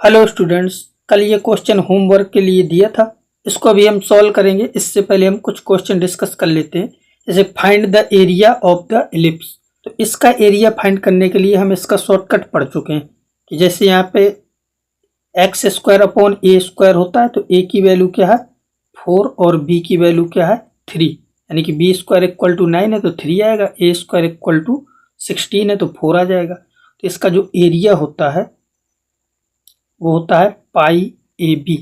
Hello students, कल ये question homework के लिए दिया था। इसको अभी हम सॉल्व करेंगे। इससे पहले हम कुछ क्वेश्चन डिस्कस कर लेते हैं। जैसे find the area of the ellipse. तो इसका एरिया फाइंड करने के लिए हम इसका शॉर्टकट पढ़ चुके हैं कि जैसे यहाँ पे एक्स स्क्वायर अपॉन ए स्क्वायर होता है, तो ए की वैल्यू क्या है 4 और बी की वैल्यू क्या है 3। यानी कि बी स्क्वायर इक्वल टू 9 है तो 3 आएगा, ए स्क्वायर इक्वल टू 16 है तो 4 आ जाएगा। तो इसका जो एरिया होता है वो होता है पाई ए बी।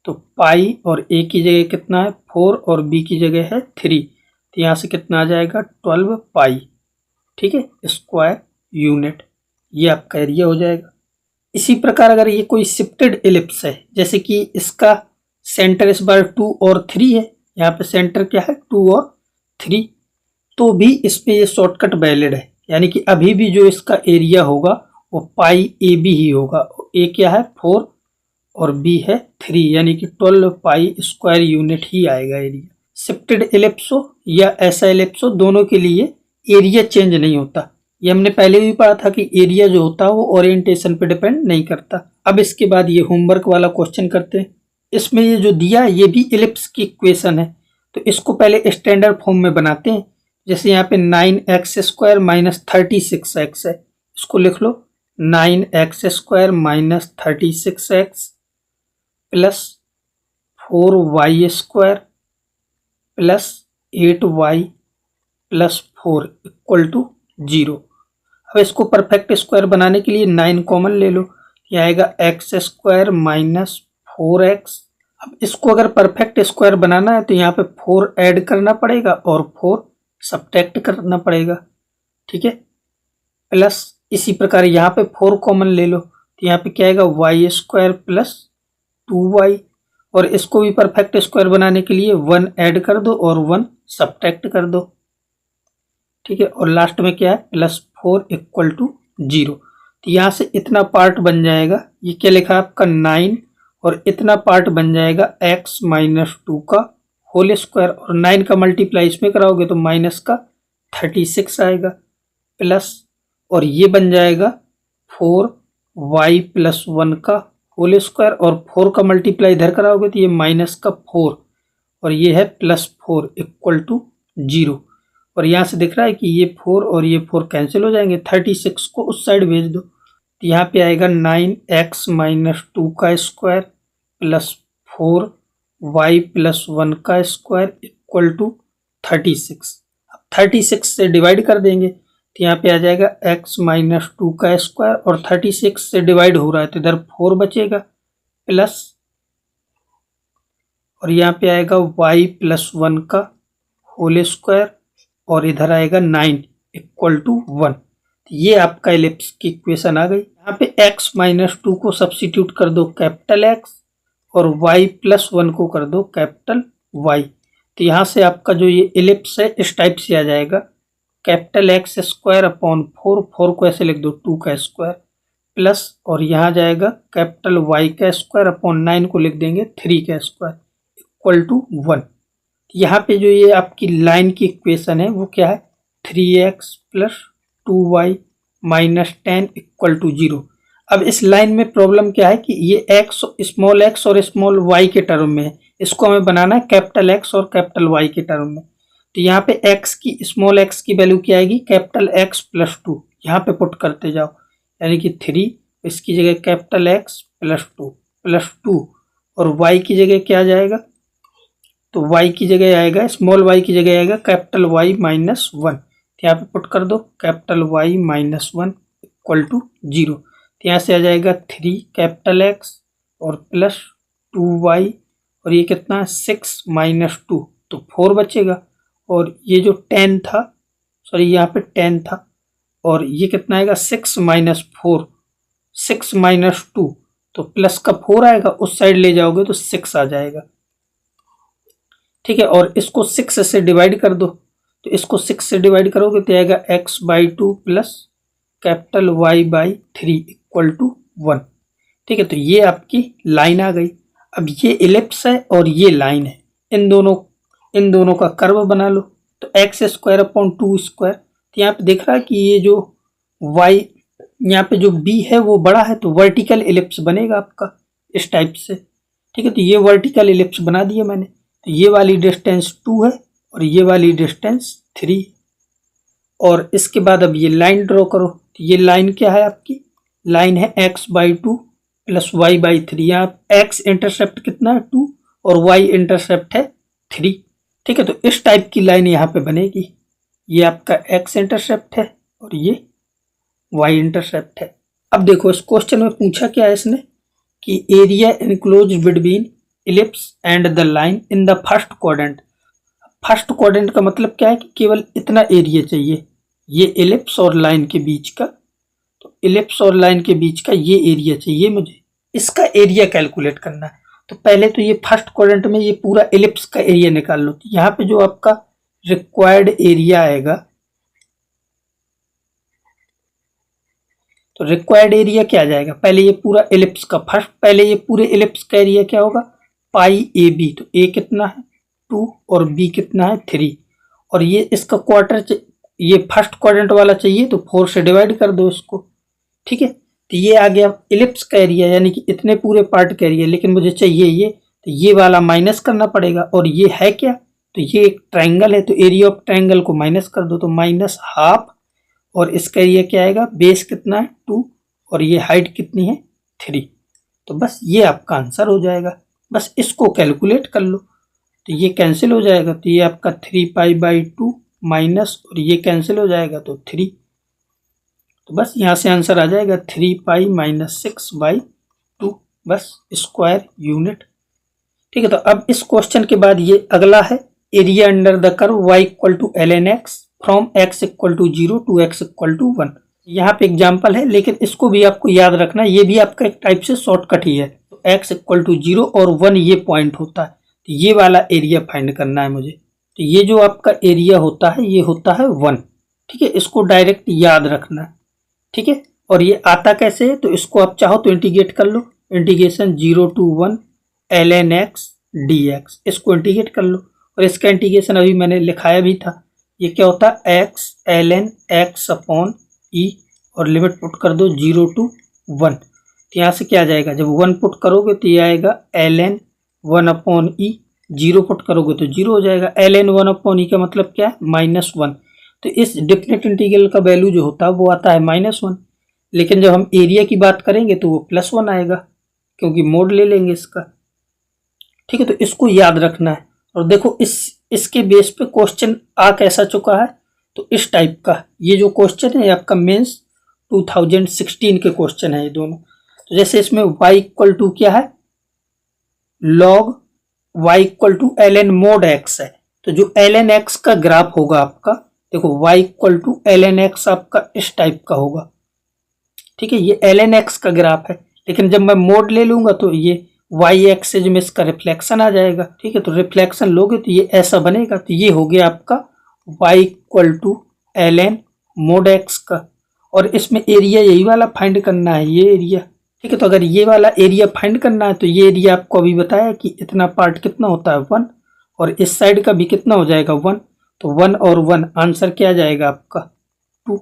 तो पाई और ए की जगह कितना है 4 और बी की जगह है 3, तो यहाँ से कितना आ जाएगा 12 पाई, ठीक है, स्क्वायर यूनिट। ये आपका एरिया हो जाएगा। इसी प्रकार अगर ये कोई शिफ्टेड एलिप्स है, जैसे कि इसका सेंटर इस बार 2 और 3 है, यहाँ पे सेंटर क्या है 2 और 3, तो भी इस पे ये शॉर्टकट वैलिड है। यानी कि अभी भी जो इसका एरिया होगा वो पाई ए बी ही होगा। ए क्या है 4 और बी है 3, यानी कि 12 पाई स्क्वायर यूनिट ही आएगा एरिया। शिफ्टेड एलिप्स हो या ऐसा एलिप्स हो, दोनों के लिए एरिया चेंज नहीं होता। ये हमने पहले भी पढ़ा था कि एरिया जो होता है वो ओरिएंटेशन पे डिपेंड नहीं करता। अब इसके बाद ये होमवर्क वाला क्वेश्चन करते हैं। इसमें ये जो दिया ये भी एलिप्स की इक्वेशन है, तो इसको पहले स्टैंडर्ड फॉर्म में बनाते हैं। जैसे यहाँ पे 9x स्क्वायर माइनस 36x है, इसको लिख लो 9x square minus 36x plus 4y square plus 8y plus 4 equal to 0। अब इसको परफेक्ट स्क्वायर बनाने के लिए 9 कॉमन ले लो, यह आएगा x स्क्वायर माइनस 4x। अब इसको अगर परफेक्ट स्क्वायर बनाना है तो यहाँ पे 4 ऐड करना पड़ेगा और 4 सब्ट्रैक्ट करना पड़ेगा, ठीक है। प्लस इसी प्रकार यहाँ पे 4 कॉमन ले लो, तो यहाँ पे क्या आएगा y स्क्वायर प्लस 2y, और इसको भी परफेक्ट स्क्वायर बनाने के लिए 1 ऐड कर दो और 1 सब्ट्रैक्ट कर दो, ठीक है। और लास्ट में क्या है प्लस 4 इक्वल टू 0। तो यहाँ से इतना पार्ट बन जाएगा, ये क्या लिखा है आपका 9, और इतना पार्ट बन जाएगा x माइनस 2 का होल स्क्वायर, और 9 का मल्टीप्लाई इसमें कराओगे तो माइनस का 36 आएगा, प्लस और ये बन जाएगा 4y प्लस 1 का होल स्क्वायर, और 4 का मल्टीप्लाई इधर कराओगे तो ये माइनस का 4 और ये है प्लस 4 इक्वल टू 0। और यहाँ से दिख रहा है कि ये 4 और ये 4 कैंसिल हो जाएंगे, 36 को उस साइड भेज दो, तो यहाँ पे आएगा 9x माइनस 2 का स्क्वायर प्लस 4y प्लस 1 का स्क्वायर इक्वल टू 36। अब 36 से डिवाइड कर देंगे तो यहाँ पे आ जाएगा x माइनस 2 का स्क्वायर, और 36 से डिवाइड हो रहा है तो इधर 4 बचेगा प्लस, और यहाँ पे आएगा y प्लस 1 का होल स्क्वायर, और इधर आएगा 9 इक्वल टू 1। ये आपका एलिप्स की इक्वेशन आ गई। यहाँ पे x माइनस 2 को सब्सिट्यूट कर दो कैपिटल X, और y प्लस 1 को कर दो कैपिटल Y। तो यहाँ से आपका जो ये एलिप्स है इस टाइप से आ जाएगा, कैपिटल X स्क्वायर अपॉन 4, 4 को ऐसे लिख दो 2 का स्क्वायर, प्लस और यहाँ जाएगा कैपिटल Y का स्क्वायर अपॉन 9 को लिख देंगे 3 का स्क्वायर इक्वल टू 1। यहाँ पे जो ये आपकी लाइन की इक्वेशन है वो क्या है 3x plus 2y minus 10 equal to 0। अब इस लाइन में प्रॉब्लम क्या है कि ये x स्मॉल x और स्मॉल y के टर्म में है, इसको हमें बनाना है कैपिटल X और कैपिटल Y के टर्म में। तो यहाँ पे x की स्मॉल x की वैल्यू क्या आएगी कैपिटल X प्लस 2, यहाँ पे पुट करते जाओ, यानी कि 3, इसकी जगह कैपिटल X प्लस 2 और y की जगह क्या जाएगा, तो y की जगह आएगा स्मॉल y की जगह आएगा कैपिटल Y माइनस 1, तो यहाँ पे पुट कर दो capital Y minus 1 equal to 0। तो यहाँ से आ जाएगा 3 कैपिटल X और प्लस 2y, और ये कितना है 6 माइनस 2 तो 4 बचेगा, और ये जो 10 था, सॉरी यहाँ पे 10 था, और ये कितना आएगा 6 माइनस 4, 6 माइनस 2 तो प्लस का 4 आएगा, उस साइड ले जाओगे तो 6 आ जाएगा, ठीक है। और इसको 6 से डिवाइड कर दो, तो इसको 6 से डिवाइड करोगे तो आएगा x/2 plus capital y/3 equal to 1, ठीक है। तो ये आपकी लाइन आ गई। अब ये एलिप्स है और ये लाइन है, इन दोनों का कर्व बना लो। तो x स्क्वायर अपॉन 2 स्क्वायर, तो यहाँ पे देख रहा है कि ये जो y यहाँ पे जो बी है वो बड़ा है तो वर्टिकल इलिप्स बनेगा आपका इस टाइप से। ठीक है, तो ये वर्टिकल इलिप्स बना दिया मैंने। तो ये वाली डिस्टेंस 2 है और ये वाली डिस्टेंस 3। और इसके बाद अब ये लाइन ड्रॉ करो। तो ये लाइन क्या है आपकी, लाइन है x/2 प्लस y/3। यहाँ x इंटरसेप्ट कितना है 2 और y इंटरसेप्ट है 3। ठीक है, तो इस टाइप की लाइन यहाँ पे बनेगी। ये आपका x इंटरसेप्ट है और ये y इंटरसेप्ट है। अब देखो इस क्वेश्चन में पूछा क्या है इसने कि area enclose between ellipse and the line in the first quadrant. First quadrant का मतलब क्या है कि केवल इतना एरिया चाहिए, ये इलिप्स और लाइन के बीच का। तो इलिप्स और लाइन के बीच का ये एरिया चाहिए मुझे, इसका एरिया कैलकुलेट करना है। तो पहले तो ये फर्स्ट क्वाड्रेंट में ये पूरा इलिप्स का एरिया निकाल लो। तो यहाँ पे जो आपका रिक्वायर्ड एरिया आएगा, तो रिक्वायर्ड एरिया क्या आ जाएगा, पहले ये पूरा इलिप्स का पहले ये पूरे इलिप्स का एरिया क्या होगा, पाई ए बी। तो ए कितना है 2 और बी कितना है 3। और ये इसका क्वार्टर, ये फर्स्ट क्वाड्रेंट वाला चाहिए तो 4 से डिवाइड कर दो इसको। ठीक है, तो ये आ गया इलिप्स का एरिया, यानी कि इतने पूरे पार्ट का एरिया। लेकिन मुझे चाहिए ये, तो ये वाला माइनस करना पड़ेगा। और ये है क्या, तो ये एक ट्राइंगल है, तो एरिया ऑफ ट्राइंगल को माइनस कर दो, तो -12। और इसका एरिया क्या आएगा, बेस कितना है 2 और ये हाइट कितनी है 3। तो बस ये आपका आंसर हो जाएगा। बस इसको कैलकुलेट कर लो, तो ये कैंसिल हो जाएगा। तो ये आपका 3π/2 माइनस, और ये कैंसिल हो जाएगा तो 3। तो बस यहाँ से आंसर आ जाएगा 3π - 6/2, बस स्क्वायर यूनिट। ठीक है, तो अब इस क्वेश्चन के बाद ये अगला है area under the curve y = ln x from x = 0 to x = 1। यहाँ पे एग्जाम्पल है, लेकिन इसको भी आपको याद रखना, ये भी आपका एक टाइप से शॉर्टकट ही है। तो x = 0 और 1 ये पॉइंट होता है, तो ये वाला एरिया फाइंड करना है मुझे। तो ये जो आपका एरिया होता है ये होता है 1। ठीक है, इसको डायरेक्ट याद रखना है। ठीक है, और ये आता कैसे है, तो इसको आप चाहो तो इंटीग्रेट कर लो, integration 0 to 1 ln x dx, इसको इंटीग्रेट कर लो। और इसका इंटीग्रेशन अभी मैंने लिखाया भी था, ये क्या होता है x ln x/e, और लिमिट पुट कर दो 0 to 1। तो यहाँ से क्या आ जाएगा, जब 1 पुट करोगे तो ये आएगा ln 1/e, 0 पुट करोगे तो 0 हो जाएगा। ln 1/e का मतलब क्या है, -1। तो इस डिफरेंट इंटीग्रल का वैल्यू जो होता है वो आता है -1। लेकिन जब हम एरिया की बात करेंगे तो वो +1 आएगा, क्योंकि मोड ले लेंगे इसका। ठीक है, तो इसको याद रखना है। और देखो इसके बेस पे क्वेश्चन आ कैसा चुका है, तो इस टाइप का ये जो क्वेश्चन है आपका मेंस 2016 के क्वेश्चन है ये दोनों। तो जैसे इसमें y = क्या है, log y = ln mod x है। तो जो ln x का ग्राफ होगा आपका, देखो y = ln x आपका इस टाइप का होगा। ठीक है, ये ln x का ग्राफ है, लेकिन जब मैं मोड ले लूंगा तो ये y एक्सिस में इसका रिफ्लेक्शन आ जाएगा। ठीक है, तो रिफ्लेक्शन लोगे तो ये ऐसा बनेगा। तो ये हो गया आपका y = ln mod x का। और इसमें एरिया यही वाला फाइंड करना है, ये एरिया। ठीक है, तो अगर ये वाला एरिया फाइंड करना है तो ये एरिया आपको अभी बताया कि इतना पार्ट कितना होता है 1, और इस साइड का भी कितना हो जाएगा 1। तो 1 और 1 आंसर क्या आ जाएगा आपका 2।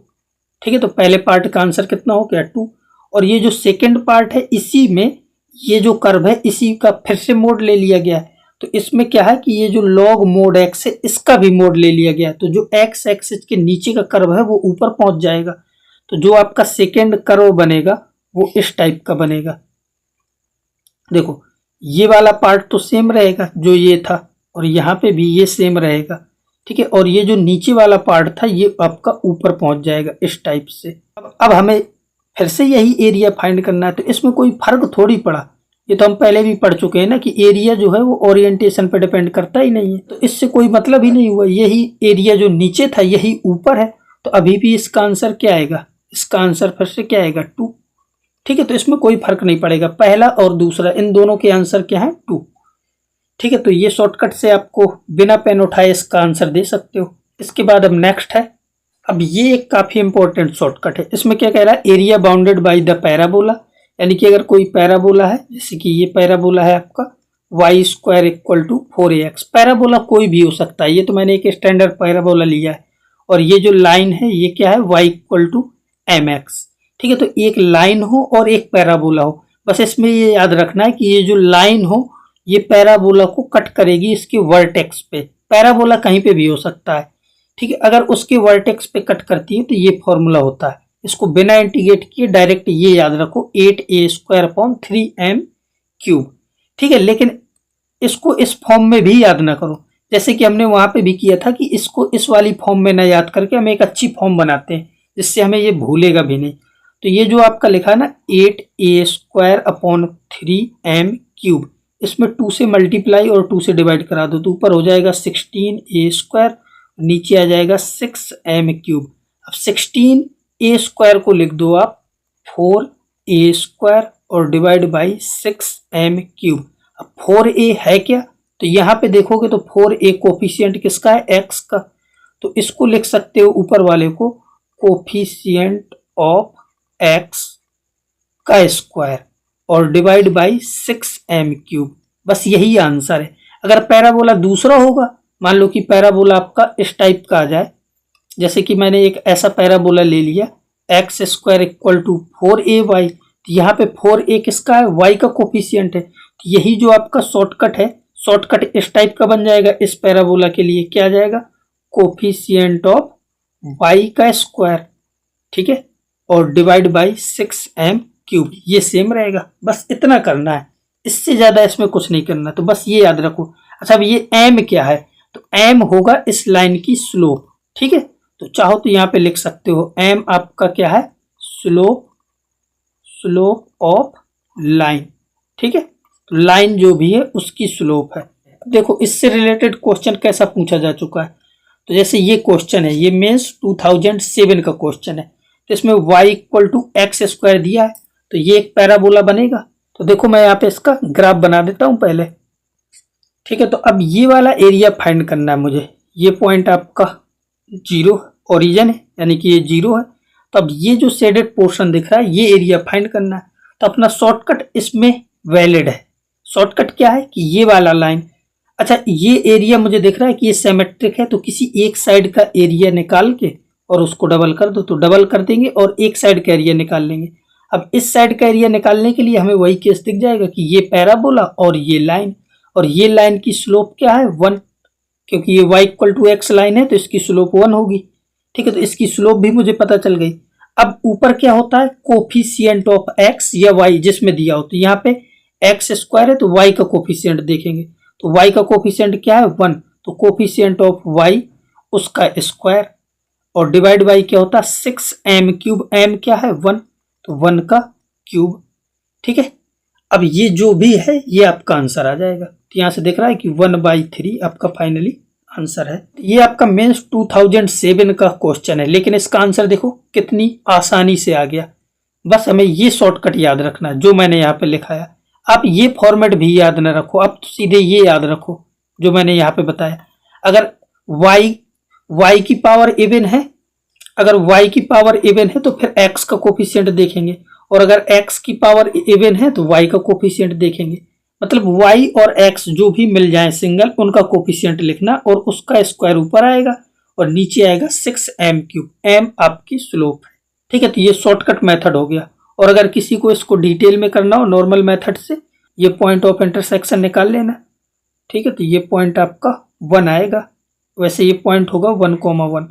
ठीक है, तो पहले पार्ट का आंसर कितना हो गया 2। और ये जो सेकंड पार्ट है इसी में ये जो कर्व है इसी का फिर से मोड ले लिया गया है। तो इसमें क्या है कि ये जो log mod x है इसका भी मोड ले लिया गया है। तो जो x एक्सिस के नीचे का कर्व है वो ऊपर पहुंच जाएगा। तो जो आपका सेकंड कर्व बनेगा वो इस टाइप का बनेगा। देखो ये वाला पार्ट तो सेम रहेगा जो ये था, और यहाँ पे भी ये सेम रहेगा। ठीक है, और ये जो नीचे वाला पार्ट था ये आपका ऊपर पहुंच जाएगा इस टाइप से। अब हमें फिर से यही एरिया फाइंड करना है। तो इसमें कोई फर्क थोड़ी पड़ा, ये तो हम पहले भी पढ़ चुके हैं ना कि एरिया जो है वो ओरिएंटेशन पर डिपेंड करता ही नहीं है। तो इससे कोई मतलब ही नहीं हुआ, यही एरिया जो नीचे था यही ऊपर है। तो अभी भी इसका आंसर क्या आएगा, इसका आंसर फिर से क्या आएगा 2। ठीक है, तो इसमें कोई फर्क नहीं पड़ेगा, पहला और दूसरा इन दोनों के आंसर क्या है 2। ठीक है, तो ये शॉर्टकट से आपको बिना पेन उठाए इसका आंसर दे सकते हो। इसके बाद अब नेक्स्ट है, अब ये एक काफी इंपॉर्टेंट शॉर्टकट है। इसमें क्या कह रहा है, area bounded by the parabola, यानी कि अगर कोई पैराबोला है, जैसे कि ये पैराबोला है आपका y² = 4ax। पैराबोला कोई भी हो सकता है, ये तो मैंने एक स्टैंडर्ड पैराबोला लिया है। और ये जो लाइन है ये क्या है y = mx, ठीक है। तो एक लाइन हो और एक पैराबोला हो, बस इसमें ये याद रखना है कि ये जो लाइन हो ये पैराबोला को कट करेगी इसके वर्टेक्स पे। पैराबोला कहीं पे भी हो सकता है, ठीक है। अगर उसके वर्टेक्स पे कट करती है तो ये फॉर्मूला होता है। इसको बिना इंटीग्रेट किए डायरेक्ट ये याद रखो 8a² / 3m³, ठीक है। लेकिन इसको इस फॉर्म में भी याद ना करो, जैसे कि हमने वहां पे भी किया था कि इसको इस वाली फॉर्म में ना याद करके हम एक अच्छी फॉर्म बनाते हैं जिससे हमें ये भूलेगा भी नहीं। तो ये जो आपका लिखा है ना 8a² / 3m³, इसमें 2 से मल्टीप्लाई और 2 से डिवाइड करा दो तो ऊपर हो जाएगा 16a², नीचे आ जाएगा 6m³। अब 16a² को लिख दो आप 4a² और डिवाइड बाई 6m³। अब 4a है क्या, तो यहाँ पे देखोगे तो 4a कोफिशिएंट किसका है, x का। तो इसको लिख सकते हो ऊपर वाले को कोफिशिएंट ऑफ x का स्क्वायर और डिवाइड बाई 6m³। बस यही आंसर है। अगर पैराबोला दूसरा होगा, मान लो कि पैराबोला आपका इस टाइप का आ जाए, जैसे कि मैंने एक ऐसा पैराबोला ले लिया x² = 4ay, तो यहाँ पे 4a किसका है, y का कोफिशिएंट है। तो यही जो आपका शॉर्टकट है, शॉर्टकट इस टाइप का बन जाएगा। इस पैराबोला के लिए क्या आ जाएगा, कोफिशिएंट ऑफ y का स्क्वायर, ठीक है, और डिवाइड बाई 6m³। ये सेम रहेगा, बस इतना करना है, इससे ज्यादा इसमें कुछ नहीं करना। तो बस ये याद रखो। अच्छा, अब ये m क्या है, तो m होगा इस लाइन की स्लोप, ठीक है। तो चाहो तो यहाँ पे लिख सकते हो m आपका क्या है, स्लोप ऑफ लाइन, ठीक है। तो लाइन जो भी है उसकी स्लोप है। देखो इससे रिलेटेड क्वेश्चन कैसा पूछा जा चुका है, तो जैसे ये क्वेश्चन है, ये मेंस 2007 का क्वेश्चन है। तो इसमें y = x² दिया है, तो ये एक पैराबोला बनेगा। तो देखो मैं यहाँ पे इसका ग्राफ बना देता हूँ पहले, ठीक है। तो अब ये वाला एरिया फाइंड करना है मुझे। ये पॉइंट आपका 0 ओरिजिन है, यानी कि ये 0 है। तो अब ये जो शेडेड पोर्शन दिख रहा है ये एरिया फाइंड करना है। तो अपना शॉर्टकट इसमें वैलिड है। शॉर्टकट क्या है कि ये वाला लाइन, अच्छा ये एरिया मुझे दिख रहा है कि ये सिमेट्रिक है, तो किसी एक साइड का एरिया निकाल के और उसको डबल कर दो, तो डबल कर देंगे और एक साइड का एरिया निकाल लेंगे। अब इस साइड का एरिया निकालने के लिए हमें वही केस दिख जाएगा कि ये पैराबोला और ये लाइन की स्लोप क्या है, 1, क्योंकि ये y = x लाइन है तो इसकी स्लोप 1 होगी, ठीक है। तो इसकी स्लोप भी मुझे पता चल गई। अब ऊपर क्या होता है, कोफिशिएंट ऑफ x या y जिसमें दिया हो, तो यहाँ पे x² है तो y का कोफिशिएंट देखेंगे, तो y का कोफिशिएंट क्या है, 1, तो कोफिशिएंट ऑफ y उसका स्क्वायर और डिवाइड बाई क्या होता है 6m³। m क्या है, 1, तो 1 का क्यूब, ठीक है। अब ये जो भी है ये आपका आंसर आ जाएगा। तो यहाँ से देख रहा है कि 1/3 आपका फाइनली आंसर है। ये आपका मेंस 2007 का क्वेश्चन है, लेकिन इसका आंसर देखो कितनी आसानी से आ गया। बस हमें ये शॉर्टकट याद रखना है जो मैंने यहाँ पे लिखाया। आप ये फॉर्मेट भी याद न रखो, आप तो सीधे ये याद रखो जो मैंने यहाँ पे बताया। अगर y की पावर इवन है, अगर y की पावर इवन है तो फिर x का कोफिशिएंट देखेंगे, और अगर x की पावर इवन है तो y का कोफिशिएंट देखेंगे। मतलब y और x जो भी मिल जाए सिंगल, उनका कोफिशिएंट लिखना और उसका स्क्वायर ऊपर आएगा और नीचे आएगा 6m³। m आपकी स्लोप है, ठीक है। तो ये शॉर्टकट मेथड हो गया। और अगर किसी को इसको डिटेल में करना हो नॉर्मल मेथड से, ये पॉइंट ऑफ इंटरसेक्शन निकाल लेना, ठीक है। तो ये पॉइंट आपका 1 आएगा, वैसे ये पॉइंट होगा 1,1,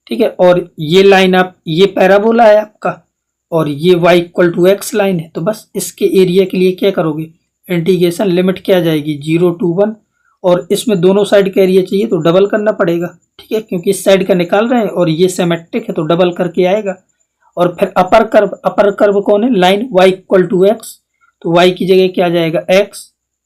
ठीक है। और ये लाइन आप, ये पैराबोला है आपका और ये y = x लाइन है। तो बस इसके एरिया के लिए क्या करोगे, इंटीग्रेशन लिमिट क्या जाएगी 0 to 1, और इसमें दोनों साइड का एरिया चाहिए तो डबल करना पड़ेगा, ठीक है, क्योंकि इस साइड का निकाल रहे हैं और ये सिमेट्रिक है तो डबल करके आएगा। और फिर अपर कर्व कौन है, लाइन y = x, तो y की जगह क्या जाएगा x,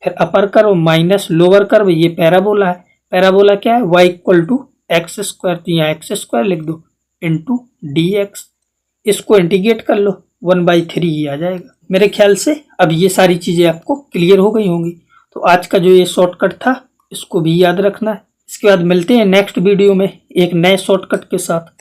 फिर upper curve minus lower curve, ये पैराबोला है। पैराबोला क्या है, y = x², तो यहाँ x² लिख दो इंटू dx। इसको इंटीग्रेट कर लो, 1/3 ही आ जाएगा। मेरे ख्याल से अब ये सारी चीजें आपको क्लियर हो गई होंगी। तो आज का जो ये शॉर्टकट था इसको भी याद रखना है। इसके बाद मिलते हैं नेक्स्ट वीडियो में एक नए शॉर्टकट के साथ।